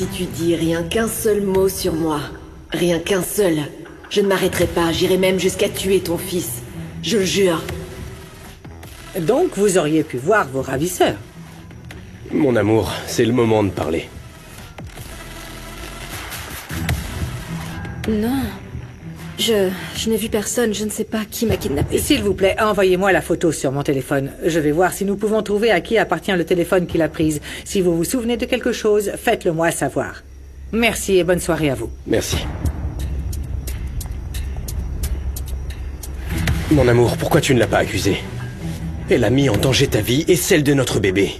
Si tu dis rien qu'un seul mot sur moi, rien qu'un seul, je ne m'arrêterai pas, j'irai même jusqu'à tuer ton fils. Je le jure. Donc vous auriez pu voir vos ravisseurs. Mon amour, c'est le moment de parler. Non. Je n'ai vu personne, je ne sais pas qui m'a kidnappé. S'il vous plaît, envoyez-moi la photo sur mon téléphone. Je vais voir si nous pouvons trouver à qui appartient le téléphone qu'il a prise. Si vous vous souvenez de quelque chose, faites-le moi savoir. Merci et bonne soirée à vous. Merci. Mon amour, pourquoi tu ne l'as pas accusée? Elle a mis en danger ta vie et celle de notre bébé.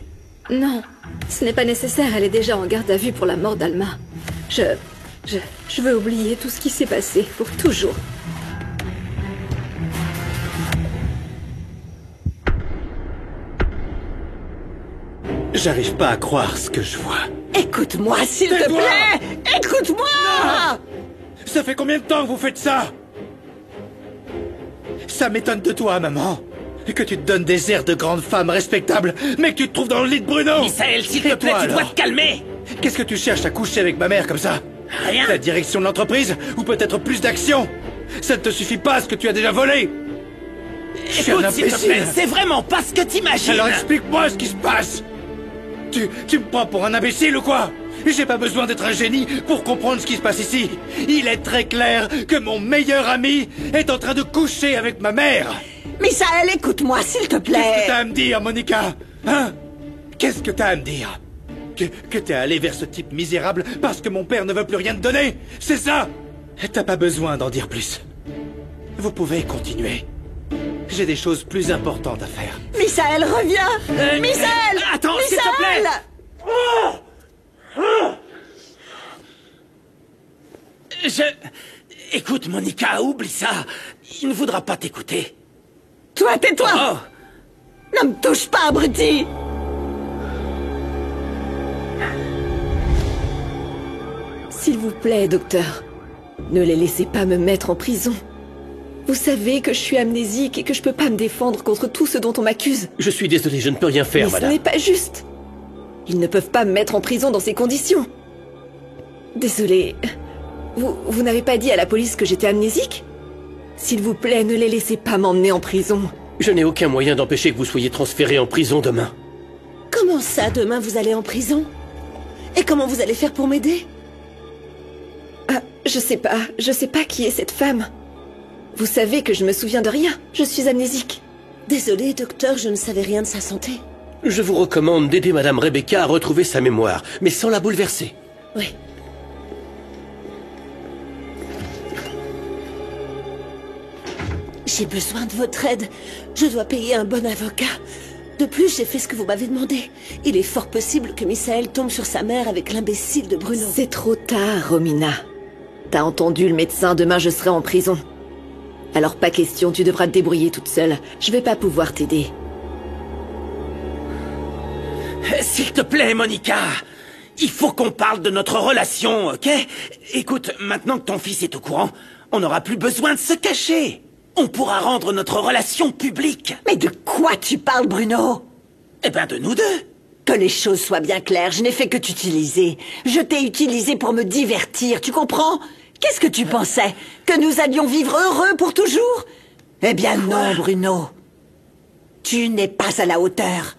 Non, ce n'est pas nécessaire, elle est déjà en garde à vue pour la mort d'Alma. Je veux oublier tout ce qui s'est passé, pour toujours. J'arrive pas à croire ce que je vois. Écoute-moi, s'il te plaît! Écoute-moi! Ça fait combien de temps que vous faites ça? Ça m'étonne de toi, maman. Que tu te donnes des airs de grande femme respectable, mais que tu te trouves dans le lit de Bruno! Misaël, s'il te plaît, tu dois te calmer! Qu'est-ce que tu cherches à coucher avec ma mère comme ça? Rien! La direction de l'entreprise? Ou peut-être plus d'action? Ça ne te suffit pas ce que tu as déjà volé! Je suis un Écoute, s'il te imbécile! plaît, c'est vraiment pas ce que t'imagines! Alors explique-moi ce qui se passe! Tu me prends pour un imbécile ou quoi? J'ai pas besoin d'être un génie pour comprendre ce qui se passe ici. Il est très clair que mon meilleur ami est en train de coucher avec ma mère. Misaël, écoute-moi, s'il te plaît. Qu'est-ce que t'as à me dire, Monica? Hein? Qu'est-ce que t'as à me dire? Que t'es allé vers ce type misérable parce que mon père ne veut plus rien te donner? C'est ça? T'as pas besoin d'en dire plus. Vous pouvez continuer. J'ai des choses plus importantes à faire. Misaël, reviens! Misaël! Attends, s'il te plaît! Écoute, Monica, oublie ça. Il ne voudra pas t'écouter. Toi, tais-toi! Oh. Ne me touche pas, abruti! S'il vous plaît, docteur, ne les laissez pas me mettre en prison. Vous savez que je suis amnésique et que je peux pas me défendre contre tout ce dont on m'accuse. Je suis désolé, je ne peux rien faire, Mais madame. ce n'est pas juste. Ils ne peuvent pas me mettre en prison dans ces conditions. Désolé. Vous n'avez pas dit à la police que j'étais amnésique? S'il vous plaît, ne les laissez pas m'emmener en prison. Je n'ai aucun moyen d'empêcher que vous soyez transféré en prison demain. Comment ça, demain, vous allez en prison? Et comment vous allez faire pour m'aider? Ah, je sais pas qui est cette femme. Vous savez que je me souviens de rien. Je suis amnésique. Désolée, docteur, je ne savais rien de sa santé. Je vous recommande d'aider madame Rebecca à retrouver sa mémoire, mais sans la bouleverser. Oui. J'ai besoin de votre aide. Je dois payer un bon avocat. De plus, j'ai fait ce que vous m'avez demandé. Il est fort possible que Misaël tombe sur sa mère avec l'imbécile de Bruno. C'est trop tard, Romina. T'as entendu le médecin, demain je serai en prison. Alors pas question, tu devras te débrouiller toute seule. Je vais pas pouvoir t'aider. S'il te plaît, Monica, il faut qu'on parle de notre relation, ok? Écoute, maintenant que ton fils est au courant, on n'aura plus besoin de se cacher. On pourra rendre notre relation publique. Mais de quoi tu parles, Bruno? Eh ben, de nous deux. Que les choses soient bien claires, je n'ai fait que t'utiliser. Je t'ai utilisé pour me divertir, tu comprends? Qu'est-ce que tu pensais? Que nous allions vivre heureux pour toujours? Eh bien non, Bruno. Tu n'es pas à la hauteur.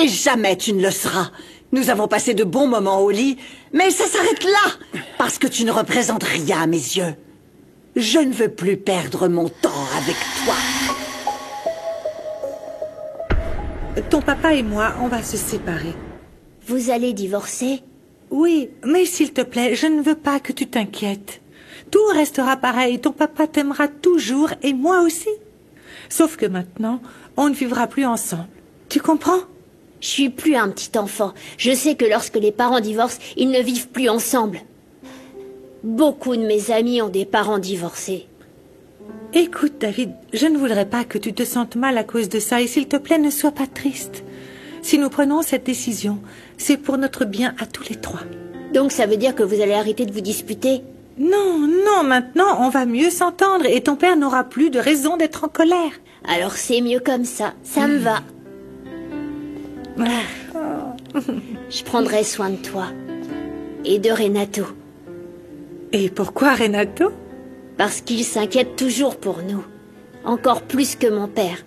Et jamais tu ne le seras. Nous avons passé de bons moments au lit, mais ça s'arrête là, parce que tu ne représentes rien à mes yeux. Je ne veux plus perdre mon temps avec toi. Ton papa et moi, on va se séparer. Vous allez divorcer? Oui, mais s'il te plaît, je ne veux pas que tu t'inquiètes. Tout restera pareil, ton papa t'aimera toujours et moi aussi. Sauf que maintenant, on ne vivra plus ensemble. Tu comprends? Je suis plus un petit enfant. Je sais que lorsque les parents divorcent, ils ne vivent plus ensemble. Beaucoup de mes amis ont des parents divorcés. Écoute, David, je ne voudrais pas que tu te sentes mal à cause de ça et s'il te plaît, ne sois pas triste. Si nous prenons cette décision, c'est pour notre bien à tous les trois. Donc ça veut dire que vous allez arrêter de vous disputer? Non, non, maintenant on va mieux s'entendre et ton père n'aura plus de raison d'être en colère. Alors c'est mieux comme ça, ça me va. Je prendrai soin de toi. et de Renato. Et pourquoi Renato? Parce qu'il s'inquiète toujours pour nous. Encore plus que mon père.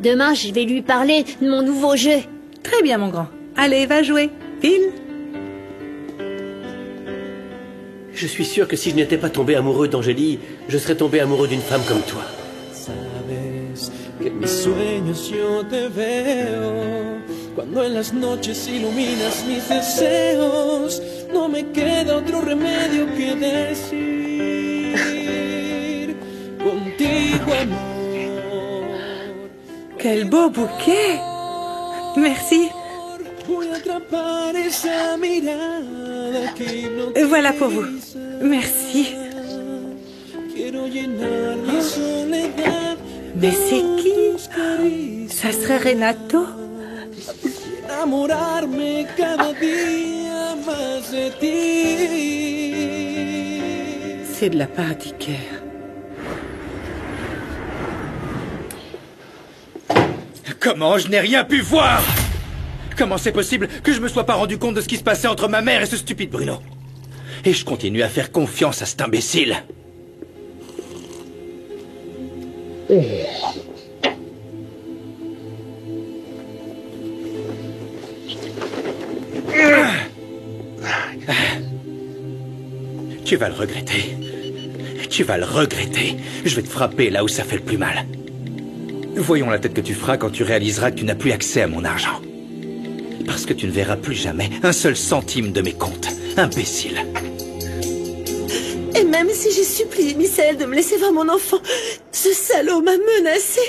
Demain, je vais lui parler de mon nouveau jeu. Très bien, mon grand. Allez, va jouer. Phil? Je suis sûr que si je n'étais pas tombé amoureux d'Angélie, je serais tombé amoureux d'une femme comme toi. Sabes que en mis sueños yo te veo. Cuando en las noches iluminas mis deseos, no me queda otro remedio que decir contigo amor. Quel beau bouquet! Merci. Voy a atrapar esa mirada que Voilà pour vous. Merci. quiero llenar mi soledad. Mais c'est qui? Ça serait Renato? Enamorarme cada día más de ti. C'est de la part d'Iker. Comment je n'ai rien pu voir? Comment c'est possible que je me sois pas rendu compte de ce qui se passait entre ma mère et ce stupide Bruno? Et je continue à faire confiance à cet imbécile. Tu vas le regretter. Tu vas le regretter. Je vais te frapper là où ça fait le plus mal. Voyons la tête que tu feras quand tu réaliseras que tu n'as plus accès à mon argent. Parce que tu ne verras plus jamais un seul centime de mes comptes. Imbécile. Et même si j'ai supplié Misaël de me laisser voir mon enfant, ce salaud m'a menacé.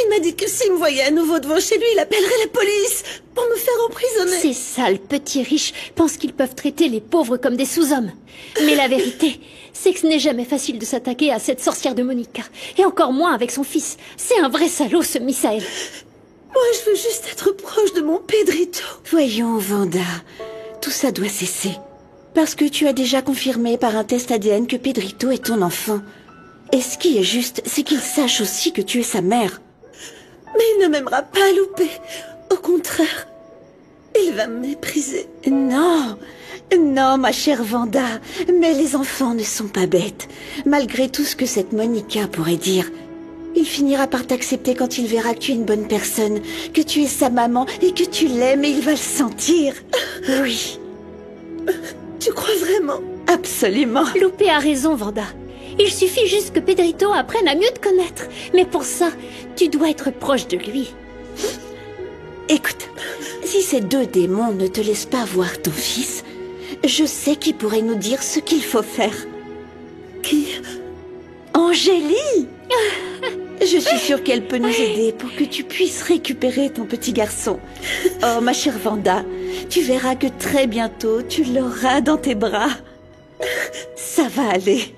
Il m'a dit que s'il me voyait à nouveau devant chez lui, il appellerait la police pour me faire emprisonner. Ces sales petits riches pensent qu'ils peuvent traiter les pauvres comme des sous-hommes. Mais la vérité, c'est que ce n'est jamais facile de s'attaquer à cette sorcière de Monica. Et encore moins avec son fils. C'est un vrai salaud, ce Misaël. Moi, je veux juste être proche de mon Pedrito. Voyons, Vanda, tout ça doit cesser. Parce que tu as déjà confirmé par un test ADN que Pedrito est ton enfant. Et ce qui est juste, c'est qu'il sache aussi que tu es sa mère. Mais il ne m'aimera pas, Loupé. Au contraire, il va me mépriser. Non, non, ma chère Vanda, mais les enfants ne sont pas bêtes. Malgré tout ce que cette Monica pourrait dire, il finira par t'accepter quand il verra que tu es une bonne personne, que tu es sa maman et que tu l'aimes et il va le sentir. Oui. Tu crois vraiment? Absolument. Loupé a raison, Vanda. Il suffit juste que Pedrito apprenne à mieux te connaître. Mais pour ça, tu dois être proche de lui. Écoute, si ces deux démons ne te laissent pas voir ton fils, je sais qui pourrait nous dire ce qu'il faut faire. Qui? Angélie! Je suis sûre qu'elle peut nous aider pour que tu puisses récupérer ton petit garçon. Oh, ma chère Vanda, tu verras que très bientôt, tu l'auras dans tes bras. Ça va aller.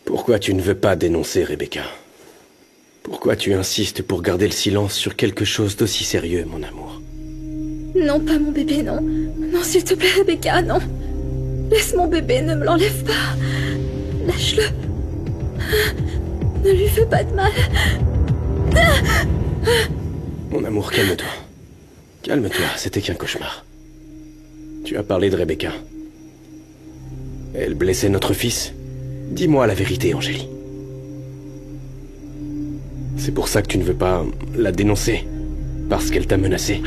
Pourquoi tu ne veux pas dénoncer, Rebecca? Pourquoi tu insistes pour garder le silence sur quelque chose d'aussi sérieux, mon amour? Non, pas mon bébé, non. Non, s'il te plaît, Rebecca, non. Laisse mon bébé, ne me l'enlève pas. Lâche-le. Ne lui fais pas de mal. Mon amour, calme-toi. Calme-toi, c'était qu'un cauchemar. Tu as parlé de Rebecca. Elle blessait notre fils? Dis-moi la vérité, Angélie. C'est pour ça que tu ne veux pas la dénoncer? Parce qu'elle t'a menacé?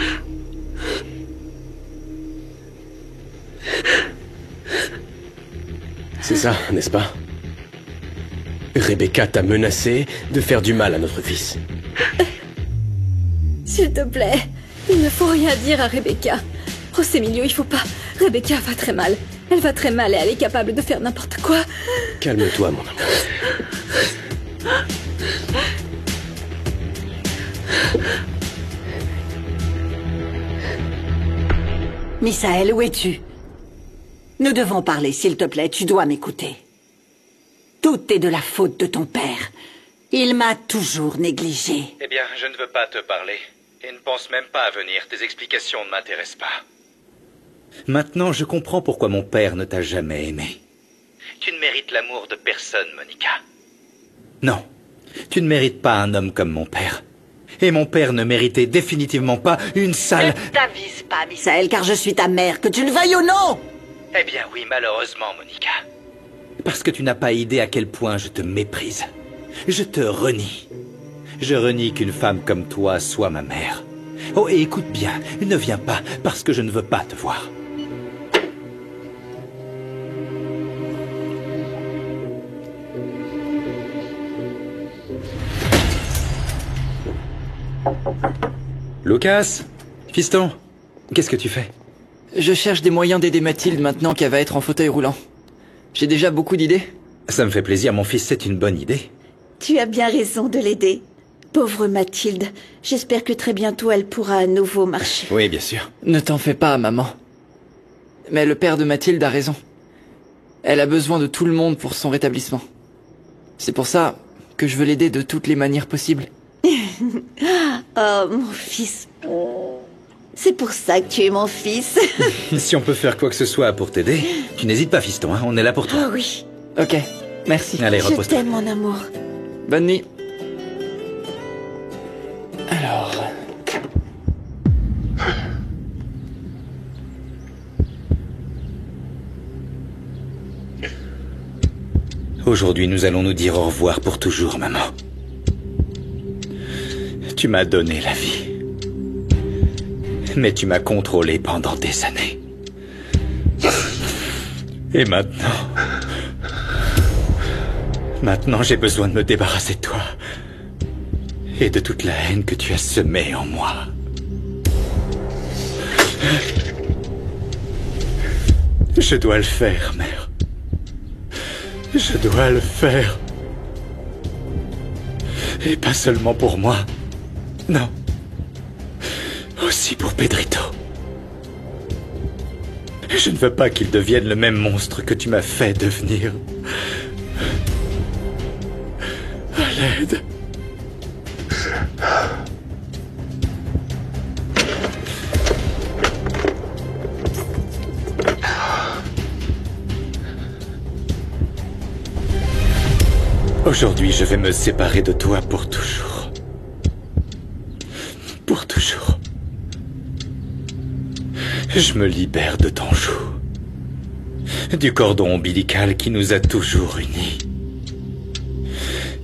C'est ça, n'est-ce pas? Rebecca t'a menacé de faire du mal à notre fils. S'il te plaît, il ne faut rien dire à Rebecca. Rosemilio, il faut pas. Rebecca va très mal. Elle va très mal et elle est capable de faire n'importe quoi. Calme-toi, mon amour. Misaël, où es-tu? Nous devons parler, s'il te plaît, tu dois m'écouter. Tout est de la faute de ton père. Il m'a toujours négligé. Eh bien, je ne veux pas te parler. Et ne pense même pas à venir. Tes explications ne m'intéressent pas. Maintenant, je comprends pourquoi mon père ne t'a jamais aimé. Tu ne mérites l'amour de personne, Monica. Non, Tu ne mérites pas un homme comme mon père. Et mon père ne méritait définitivement pas une sale... Ne t'avise pas, Misaël, car je suis ta mère, que tu le veuilles ou non. Eh bien oui, malheureusement, Monica. Parce que tu n'as pas idée à quel point je te méprise. Je te renie. Je renie qu'une femme comme toi soit ma mère. Oh, et écoute bien, ne viens pas, parce que je ne veux pas te voir. Lucas, fiston, qu'est-ce que tu fais? Je cherche des moyens d'aider Mathilde maintenant qu'elle va être en fauteuil roulant. J'ai déjà beaucoup d'idées. Ça me fait plaisir, mon fils, c'est une bonne idée. Tu as bien raison de l'aider. Pauvre Mathilde, j'espère que très bientôt elle pourra à nouveau marcher. Oui, bien sûr. Ne t'en fais pas, maman. Mais le père de Mathilde a raison. Elle a besoin de tout le monde pour son rétablissement. C'est pour ça que je veux l'aider de toutes les manières possibles. Oh, mon fils. C'est pour ça que tu es mon fils. Si on peut faire quoi que ce soit pour t'aider, tu n'hésites pas, fiston, hein, on est là pour toi. Oh oui. Ok, merci. Allez, Je repose-toi. t'aime, mon amour. Bonne nuit. Alors... Aujourd'hui, nous allons nous dire au revoir pour toujours, maman. Tu m'as donné la vie. Mais tu m'as contrôlé pendant des années. Et maintenant... Maintenant, j'ai besoin de me débarrasser de toi. Et de toute la haine que tu as semée en moi. Je dois le faire, mère. Je dois le faire. Et pas seulement pour moi. Non. Aussi pour Pedrito. Je ne veux pas qu'il devienne le même monstre que tu m'as fait devenir. À l'aide. Aujourd'hui, je vais me séparer de toi pour toujours. Pour toujours. Je me libère de ton joug. Du cordon ombilical qui nous a toujours unis.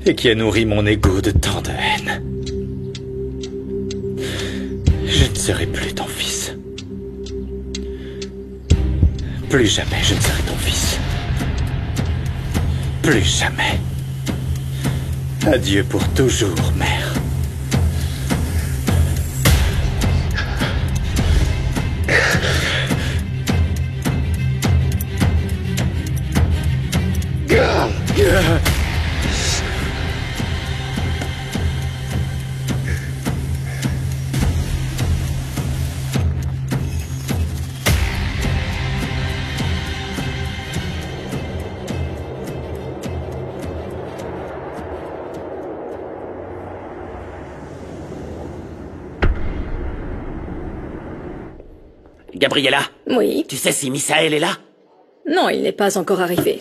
Et qui a nourri mon ego de tant de haine. Je ne serai plus ton fils. Plus jamais je ne serai ton fils. Plus jamais. Adieu pour toujours, mère. Gabriella, Oui. tu sais si Misaël est là? Non, il n'est pas encore arrivé.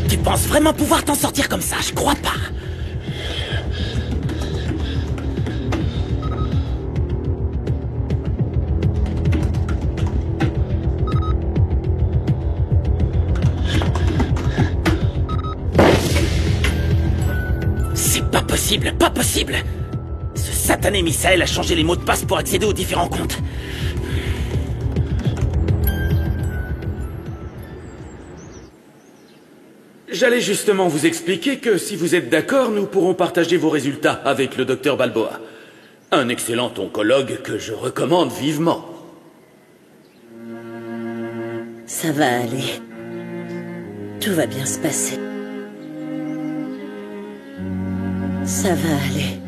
Tu penses vraiment pouvoir t'en sortir comme ça? Je crois pas. C'est pas possible, pas possible! Ce satané Misaël a changé les mots de passe pour accéder aux différents comptes. J'allais justement vous expliquer que si vous êtes d'accord, nous pourrons partager vos résultats avec le docteur Balboa. Un excellent oncologue que je recommande vivement. Ça va aller. Tout va bien se passer. Ça va aller.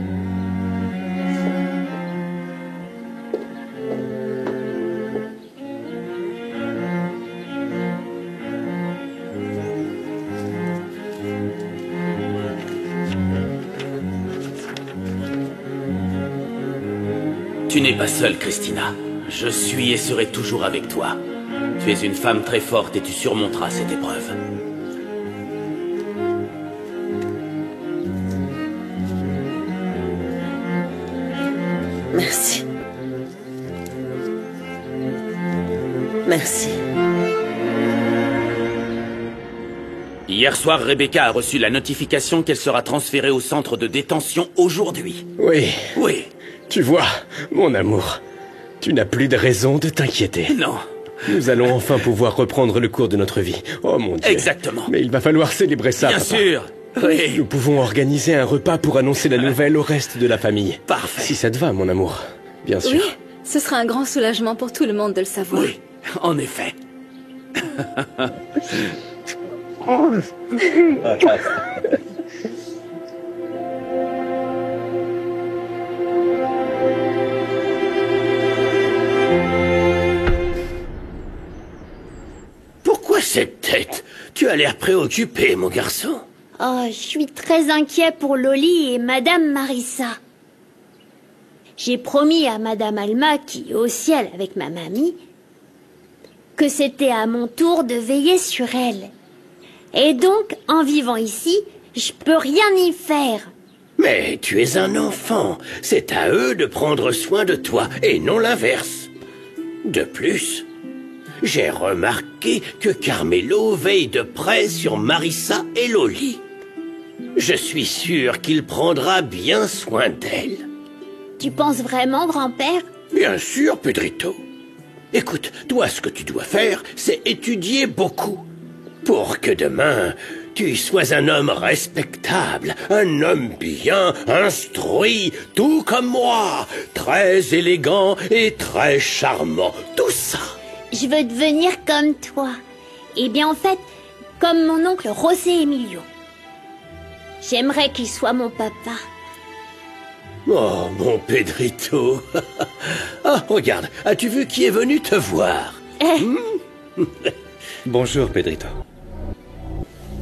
Tu n'es pas seule, Christina. Je suis et serai toujours avec toi. Tu es une femme très forte et tu surmonteras cette épreuve. Merci. Merci. Hier soir, Rebecca a reçu la notification qu'elle sera transférée au centre de détention aujourd'hui. Oui. Oui. Tu vois, mon amour, tu n'as plus de raison de t'inquiéter. Non. Nous allons enfin pouvoir reprendre le cours de notre vie. Oh mon Dieu. Exactement. Mais il va falloir célébrer ça, Bien papa. sûr. Oui. Nous pouvons organiser un repas pour annoncer la nouvelle au reste de la famille. Parfait. Si ça te va, mon amour. Bien sûr. Oui, ce sera un grand soulagement pour tout le monde de le savoir. Oui, en effet. Pourquoi cette tête? Tu as l'air préoccupé, mon garçon. Oh, je suis très inquiet pour Loli et Madame Marissa. J'ai promis à Madame Alma, qui est au ciel avec ma mamie, que c'était à mon tour de veiller sur elle. Et donc, en vivant ici, je peux rien y faire. Mais tu es un enfant. C'est à eux de prendre soin de toi, et non l'inverse. De plus, j'ai remarqué que Carmelo veille de près sur Marissa et Loli. Je suis sûr qu'il prendra bien soin d'elle. Tu penses vraiment, grand-père? Bien sûr, Pedrito. Écoute, toi, ce que tu dois faire, c'est étudier beaucoup. Pour que demain, tu sois un homme respectable, un homme bien instruit, tout comme moi, très élégant et très charmant, tout ça. Je veux devenir comme toi. Eh bien, en fait, comme mon oncle José Emilio. J'aimerais qu'il soit mon papa. Oh, mon Pedrito. Ah, regarde, as-tu vu qui est venu te voir? Bonjour, Pedrito.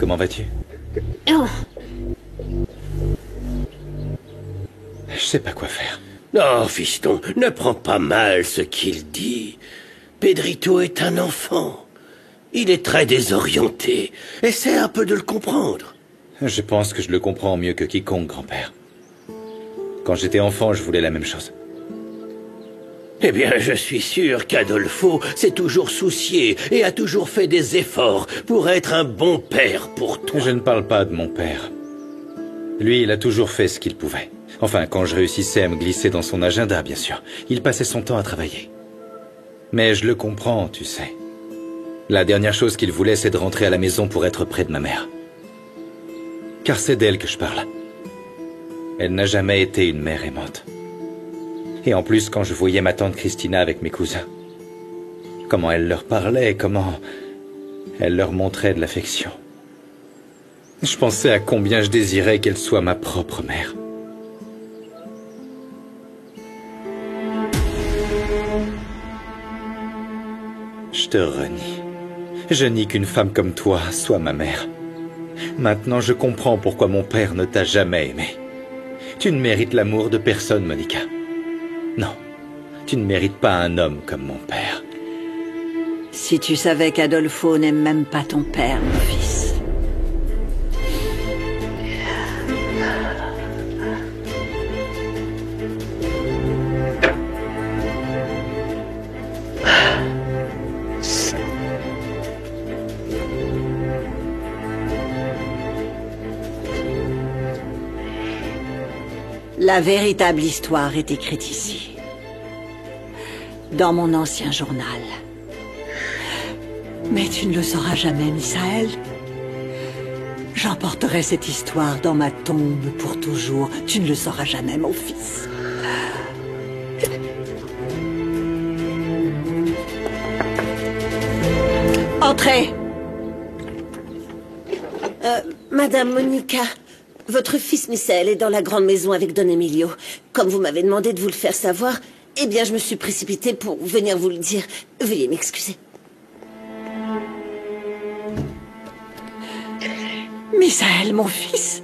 Comment vas-tu? Oh. Je sais pas quoi faire. Oh, fiston, ne prends pas mal ce qu'il dit. Pedrito est un enfant. Il est très désorienté. Essaie un peu de le comprendre. Je pense que je le comprends mieux que quiconque, grand-père. Quand j'étais enfant, je voulais la même chose. Eh bien, je suis sûr qu'Adolfo s'est toujours soucié et a toujours fait des efforts pour être un bon père pour toi. Je ne parle pas de mon père. Lui, il a toujours fait ce qu'il pouvait. Enfin, quand je réussissais à me glisser dans son agenda, bien sûr. Il passait son temps à travailler. Mais je le comprends, tu sais. La dernière chose qu'il voulait, c'est de rentrer à la maison pour être près de ma mère. Car c'est d'elle que je parle. Elle n'a jamais été une mère aimante. Et en plus, quand je voyais ma tante Christina avec mes cousins, comment elle leur parlait, comment elle leur montrait de l'affection. Je pensais à combien je désirais qu'elle soit ma propre mère. Je te renie. Je nie qu'une femme comme toi soit ma mère. Maintenant, je comprends pourquoi mon père ne t'a jamais aimé. Tu ne mérites l'amour de personne, Monica. Non, tu ne mérites pas un homme comme mon père. Si tu savais qu'Adolfo n'aime même pas ton père, mon fils. La véritable histoire est écrite ici, dans mon ancien journal. Mais tu ne le sauras jamais, Misaël. J'emporterai cette histoire dans ma tombe pour toujours. Tu ne le sauras jamais, mon fils. Entrez. Madame Monica, votre fils Misaël est dans la grande maison avec Don Emilio. Comme vous m'avez demandé de vous le faire savoir, eh bien je me suis précipitée pour venir vous le dire. Veuillez m'excuser. Misaël, mon fils,